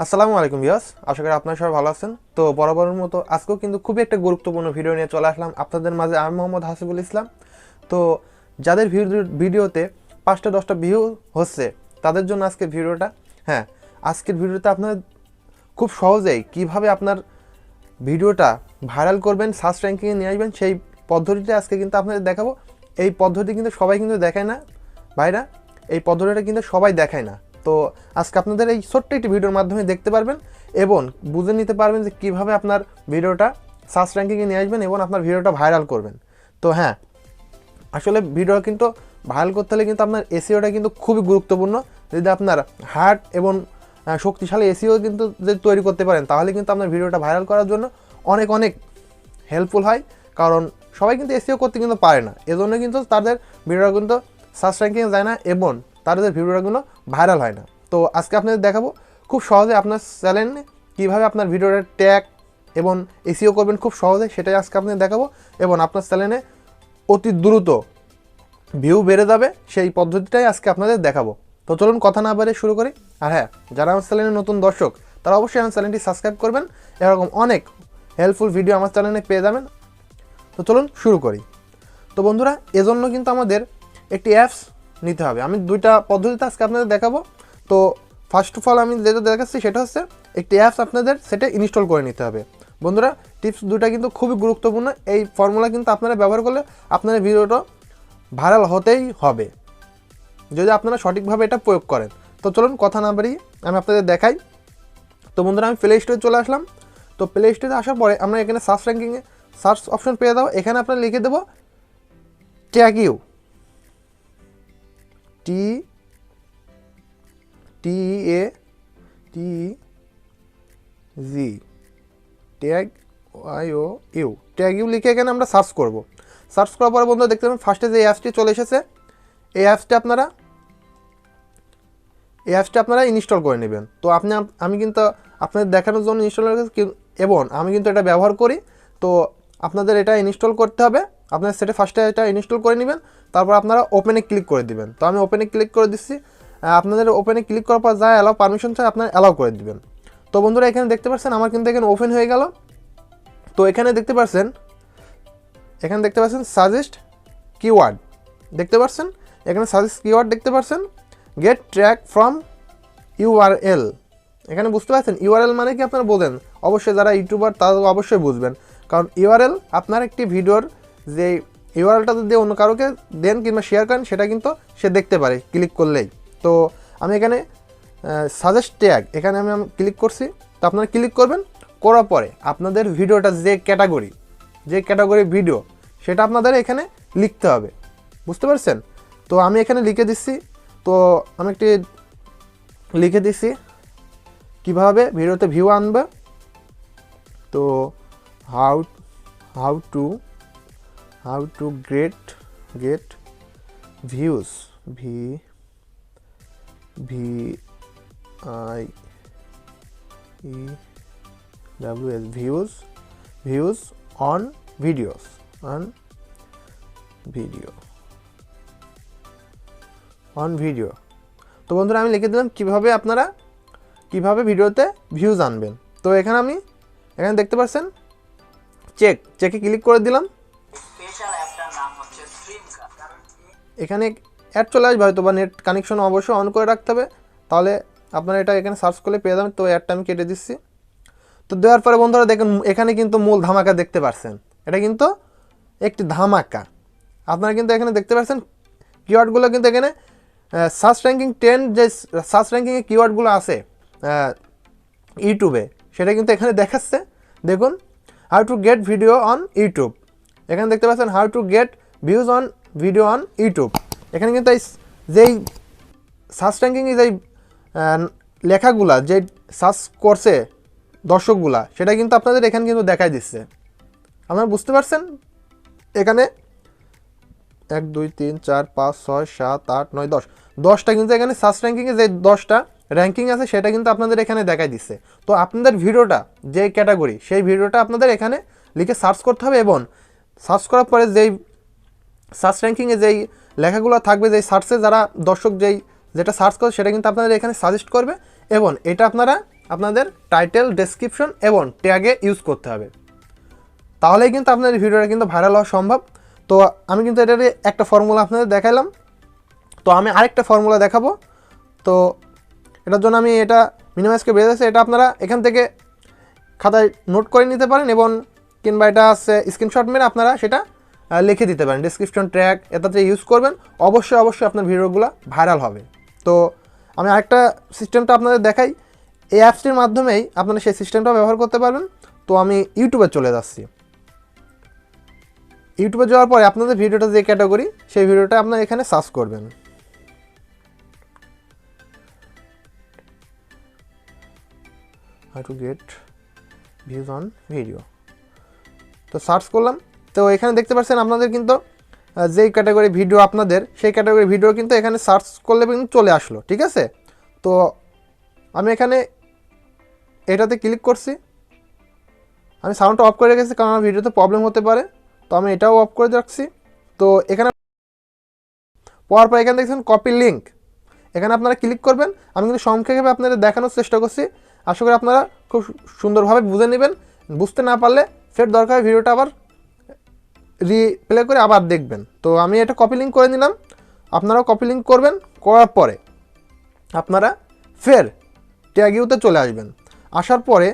আসসালামু আলাইকুম ভিউয়ার্স, আশা করি আপনারা সবাই ভালো আছেন। তো বরাবরের মতো আজকেও কিন্তু খুবই একটা গুরুত্বপূর্ণ ভিডিও নিয়ে চলে আসলাম আপনাদের মাঝে। আমি মোহাম্মদ হাসিবুল ইসলাম। তো যাদের ভিডিওতে 5টা 10টা ভিউ হচ্ছে তাদের জন্য আজকের ভিডিওটা। হ্যাঁ, আজকের ভিডিওতে আপনার খুব সহজেই কিভাবে আপনার ভিডিওটা ভাইরাল করবেন, সার্চ র্যাঙ্কিংয়ে নিয়ে আসবেন, সেই পদ্ধতিটা আজকে কিন্তু আপনাদের দেখাবো। এই পদ্ধতি কিন্তু সবাই কিন্তু দেখায় না ভাইরা, এই পদ্ধতিটা কিন্তু সবাই দেখায় না। তো আজকে আপনাদের এই ছোট্ট একটি ভিডিওর মাধ্যমে দেখতে পারবেন এবং বুঝে নিতে পারবেন যে কীভাবে আপনার ভিডিওটা সার্চ র্যাঙ্কিংয়ে নিয়ে আসবেন এবং আপনার ভিডিওটা ভাইরাল করবেন। তো হ্যাঁ, আসলে ভিডিও কিন্তু ভাইরাল করতে হলে কিন্তু আপনার এসইওটা কিন্তু খুবই গুরুত্বপূর্ণ। যদি আপনার হার্ড এবং শক্তিশালী এসইও কিন্তু যদি তৈরি করতে পারেন তাহলে কিন্তু আপনার ভিডিওটা ভাইরাল করার জন্য অনেক অনেক হেল্পফুল হয়। কারণ সবাই কিন্তু এসইও করতে কিন্তু পারে না, এজন্য কিন্তু তাদের ভিডিওটা কিন্তু সার্চ র্যাঙ্কিংয়ে যায় না এবং তাদের ভিডিওগুলো ভাইরাল হয় না। তো আজকে আপনাদের দেখাবো খুব সহজে আপনার চ্যানেলে কীভাবে আপনার ভিডিওটা ট্যাগ এবং এসইও করবেন খুব সহজে, সেটাই আজকে আপনাদের দেখাবো। এবং আপনার চ্যানেলে অতি দ্রুত ভিউ বেড়ে যাবে সেই পদ্ধতিটাই আজকে আপনাদের দেখাবো। তো চলুন কথা না বাড়িয়ে শুরু করি। আর হ্যাঁ, যারা আমার চ্যানেলে নতুন দর্শক তারা অবশ্যই আমার চ্যানেলটি সাবস্ক্রাইব করবেন, এরকম অনেক হেল্পফুল ভিডিও আমার চ্যানেলে পেয়ে যাবেন। তো চলুন শুরু করি। তো বন্ধুরা, এজন্য কিন্তু আমাদের একটি অ্যাপস নিতে হবে। আমি দুইটা পদ্ধতিতে আজকে আপনাদের দেখাবো। তো ফার্স্ট অফ অল আমি যেটা দেখাচ্ছি সেটা হচ্ছে একটি অ্যাপস আপনাদের সেটা ইনস্টল করে নিতে হবে। বন্ধুরা, টিপস দুটা কিন্তু খুবই গুরুত্বপূর্ণ। এই ফর্মুলা কিন্তু আপনারা ব্যবহার করলে আপনার ভিডিওটা ভাইরাল হতেই হবে যদি আপনারা সঠিকভাবে এটা প্রয়োগ করেন। তো চলুন কথা না বাড়িয়ে আমি আপনাদের দেখাই। তো বন্ধুরা, আমি প্লে স্টোরে চলে আসলাম। তো প্লে স্টোরে আসার পরে আমরা এখানে সার্চ র্যাঙ্কিংয়ে সার্চ অপশন পেয়ে যাবো। এখানে আপনারা লিখে দেবো tag U, T A T G, tag আইও ইউ, ট্যাগ ইউ লিখে এখানে আমরা সার্চ করব। সার্চ করার পরে বন্ধুরা দেখতে পাবেন ফার্স্টে যে অ্যাপসটি চলে এসেছে, এই অ্যাপসটি আপনারা ইনস্টল করে নেবেন। তো আমি কিন্তু আপনাদের দেখানোর জন্য ইনস্টল করেছি এবং আমি কিন্তু এটা ব্যবহার করি। তো আপনাদের এটা ইনস্টল করতে হবে। আপনার সেটা ফার্স্টে এটা ইনস্টল করে নেবেন, তারপর আপনারা ওপেনে ক্লিক করে দিবেন। তো আমি ওপেনে ক্লিক করে দিচ্ছি। আপনাদের ওপেনে ক্লিক করার পর যা অ্যালাউ পারমিশন চাই আপনারা অ্যালাউ করে দিবেন। তো বন্ধুরা, এখানে দেখতে পাচ্ছেন আমার কিন্তু এখানে ওপেন হয়ে গেল। তো এখানে দেখতে পাচ্ছেন সাজেস্ট কিওয়ার্ড দেখতে পাচ্ছেন, এখানে সাজেস্ট কিওয়ার্ড দেখতে পাচ্ছেন, গেট ট্র্যাক ফ্রম ইউআরএল। এখানে বুঝতে পারছেন ইউআরএল মানে কি আপনারা বোঝেন, অবশ্যই যারা ইউটিউবার তারা অবশ্যই বুঝবেন। কারণ ইউআরএল আপনার একটি ভিডিওর যে ইউআরএলটা যদি অন্য কারোকে দেন কিংবা শেয়ার করেন সেটা কিন্তু সে দেখতে পারে ক্লিক করলেই। তো আমি এখানে সাজেস্ট ট্যাগ এখানে আমি ক্লিক করছি। তো আপনারা ক্লিক করবেন, করার পরে আপনাদের ভিডিওটা যে ক্যাটাগরি ভিডিও সেটা আপনাদের এখানে লিখতে হবে, বুঝতে পারছেন। তো আমি এখানে লিখে দিচ্ছি। তো আমি একটি লিখে দিচ্ছি কিভাবে ভিডিওতে ভিউ আনবে। তো how to get views, views on video. তো বন্ধুরা, আমি লিখে দিলাম কিভাবে ভিডিওতে ভিউজ আনবেন। তো এখানে দেখতে পাচ্ছেন চেকে ক্লিক করে দিলাম। এখানে অ্যাড চলে আসবে হয়তো, বা নেট কানেকশন অবশ্যই অন করে রাখতে হবে, তাহলে আপনারা এটা এখানে সার্চ করলে পেয়ে যাবেন। তো অ্যাডটা আমি কেটে দিচ্ছি। তো দেওয়ার পরে বন্ধুরা দেখুন এখানে কিন্তু মূল ধামাকা দেখতে পাচ্ছেন, এটা কিন্তু একটি ধামাকা। আপনারা কিন্তু এখানে দেখতে পাচ্ছেন কিওয়ার্ডগুলো কিন্তু এখানে সার্চ র্যাঙ্কিং 10 যে সার্চ র্যাঙ্কিংয়ে কিওয়ার্ডগুলো আছে ইউটিউবে সেটা কিন্তু এখানে দেখাচ্ছে। দেখুন, how to get video on YouTube, এখানে দেখতে পাচ্ছেন how to get views on video on YouTube. এখানে কিন্তু এই যেই সার্চ র্যাঙ্কিংয়ে যেই লেখাগুলা যে সার্চ করছে দর্শকগুলা সেটা কিন্তু আপনাদের এখানে কিন্তু দেখাই দিচ্ছে। আপনারা বুঝতে পারছেন এখানে 1 2 3 4 5 6 7 8 9 10টা কিন্তু এখানে সার্চ র্যাঙ্কিংয়ে যে 10টা র্যাঙ্কিং আছে সেটা কিন্তু আপনাদের এখানে দেখাই দিচ্ছে। তো আপনাদের ভিডিওটা যে ক্যাটাগরি সেই ভিডিওটা আপনাদের এখানে লিখে সার্চ করতে হবে এবং সার্চ করার পরে যেই সার্চ র্যাঙ্কিংয়ে যেই লেখাগুলো থাকবে, যেই সার্চে যারা দর্শক যেটা সার্চ করে সেটা কিন্তু আপনাদের এখানে সাজেস্ট করবে এবং এটা আপনারা আপনাদের টাইটেল, ডেসক্রিপশন এবং ট্যাগে ইউজ করতে হবে, তাহলেই কিন্তু আপনাদের ভিডিওটা কিন্তু ভাইরাল হওয়া সম্ভব। তো আমি কিন্তু এটার একটা ফর্মুলা আপনাদের দেখাইলাম, তো আমি আরেকটা ফর্মুলা দেখাবো। তো এটার জন্য আমি এটা মিনিমাইজকে বেরিয়েছে, এটা আপনারা এখান থেকে খাতায় নোট করে নিতে পারেন এবং কিংবা এটা আছে স্ক্রিনশট মেরে আপনারা সেটা লিখে দিতে পারেন। ডেসক্রিপশন ট্যাগ এটাতে ইউজ করবেন, অবশ্যই আপনার ভিডিওগুলো ভাইরাল হবে। তো আমি আরেকটা সিস্টেমটা আপনাদের দেখাই, এই অ্যাপসটির মাধ্যমেই আপনারা সেই সিস্টেমটা ব্যবহার করতে পারবেন। তো আমি ইউটিউবে চলে যাচ্ছি। ইউটিউবে যাওয়ার পরে আপনাদের ভিডিওটা যে ক্যাটাগরি, সেই ভিডিওটা আপনারা এখানে সার্চ করবেন। How to get views on video, তো সার্চ করলাম। তো এখানে দেখতে পাচ্ছেন আপনাদের কিন্তু যেই ক্যাটাগরি ভিডিও আপনাদের, সেই ক্যাটাগরি ভিডিও কিন্তু এখানে সার্চ করলে কিন্তু চলে আসলো, ঠিক আছে। তো আমি এখানে এটাতে ক্লিক করছি, আমি সাউন্ডটা অফ করে রেখেছি কারণ আমার ভিডিওতে প্রবলেম হতে পারে, তো আমি এটাও অফ করে রাখছি। তো এখানে পাওয়ার পর এখানে দেখছেন কপি লিঙ্ক, এখানে আপনারা ক্লিক করবেন। আমি কিন্তু সংক্ষেপে আপনাদের দেখানোর চেষ্টা করছি, আশা করি আপনারা খুব সুন্দরভাবে বুঝে নেবেন। বুঝতে না পারলে ফের দরকার ভিডিওটা আবার রিপ্লে করে আবার দেখবেন। তো আমি এটা কপি লিঙ্ক করে নিলাম, আপনারাও কপি লিঙ্ক করবেন। করার পরে আপনারা ফের ট্যাগ ইউতে চলে আসবেন। আসার পরে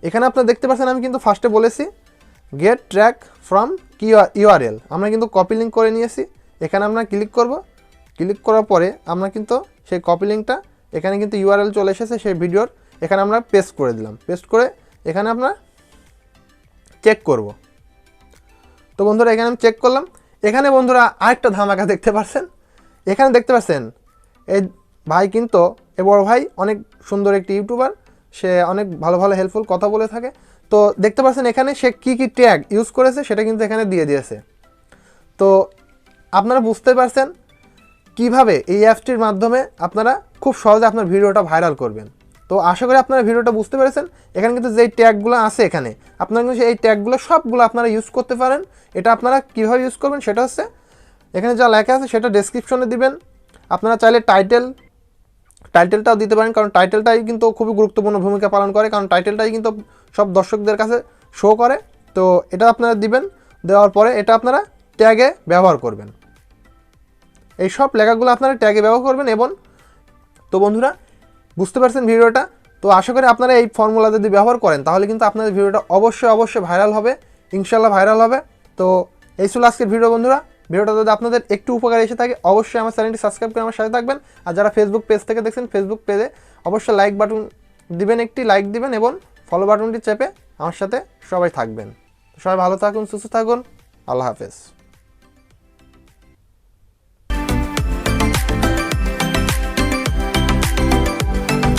এখানে আপনারা দেখতে পাচ্ছেন আমি কিন্তু ফার্স্টে বলেছি গেট ট্র্যাক ফ্রম ইউআরএল, আমরা কিন্তু কপি লিঙ্ক করে নিয়েছি। এখানে আমরা ক্লিক করব, ক্লিক করার পরে আমরা কিন্তু সেই কপি লিঙ্কটা এখানে কিন্তু ইউআরএল চলে এসেছে সেই ভিডিওর, এখানে আমরা পেস্ট করে দিলাম। পেস্ট করে এখানে আমরা চেক করব। তো বন্ধুরা এখানে আমি চেক করলাম। এখানে বন্ধুরা আরেকটা ধামাকা দেখতে পাচ্ছেন, এখানে দেখতে পাচ্ছেন এই ভাই কিন্তু এ বড় ভাই অনেক সুন্দর একটি ইউটিউবার, সে অনেক ভালো ভালো হেল্পফুল কথা বলে থাকে। তো দেখতে পাচ্ছেন এখানে সে কী কী ট্যাগ ইউজ করেছে সেটা কিন্তু এখানে দিয়ে দিয়েছে। তো আপনারা বুঝতে পারছেন কিভাবে এই অ্যাপসটির মাধ্যমে আপনারা খুব সহজে আপনার ভিডিওটা ভাইরাল করবেন। তো আশা করি আপনারা ভিডিওটা বুঝতে পেরেছেন। এখানে কিন্তু যেই ট্যাগগুলো আছে এখানে আপনারা কিন্তু এই ট্যাগগুলো সবগুলো আপনারা ইউজ করতে পারেন। এটা আপনারা কীভাবে ইউজ করবেন সেটা হচ্ছে এখানে যা লেখা আছে সেটা ডেসক্রিপশনে দিবেন। আপনারা চাইলে টাইটেলটাও দিতে পারেন, কারণ টাইটেলটাই কিন্তু খুবই গুরুত্বপূর্ণ ভূমিকা পালন করে, কারণ টাইটেলটাই কিন্তু সব দর্শকদের কাছে শো করে। তো এটা আপনারা দিবেন, দেওয়ার পরে এটা আপনারা ট্যাগে ব্যবহার করবেন। এই সব লেখাগুলো আপনারা ট্যাগে ব্যবহার করবেন। এবং তো বন্ধুরা বুঝতে পারছেন ভিডিওটা। তো আশা করি আপনারা এই ফর্মুলা যদি ব্যবহার করেন তাহলে কিন্তু আপনাদের ভিডিওটা অবশ্যই ভাইরাল হবে, ইনশাল্লাহ ভাইরাল হবে। তো এই ছিল আজকের ভিডিও বন্ধুরা। ভিডিওটা যদি আপনাদের একটু উপকার এসে থাকে অবশ্যই আমার চ্যানেলটি সাবস্ক্রাইব করে আমার সাথে থাকবেন। আর যারা ফেসবুক পেজ থেকে দেখছেন ফেসবুক পেজে অবশ্যই লাইক বাটন দিবেন, একটি লাইক দিবেন এবং ফলো বাটনটি চেপে আমার সাথে সবাই থাকবেন। সবাই ভালো থাকুন, সুস্থ থাকুন, আল্লাহ হাফেজ।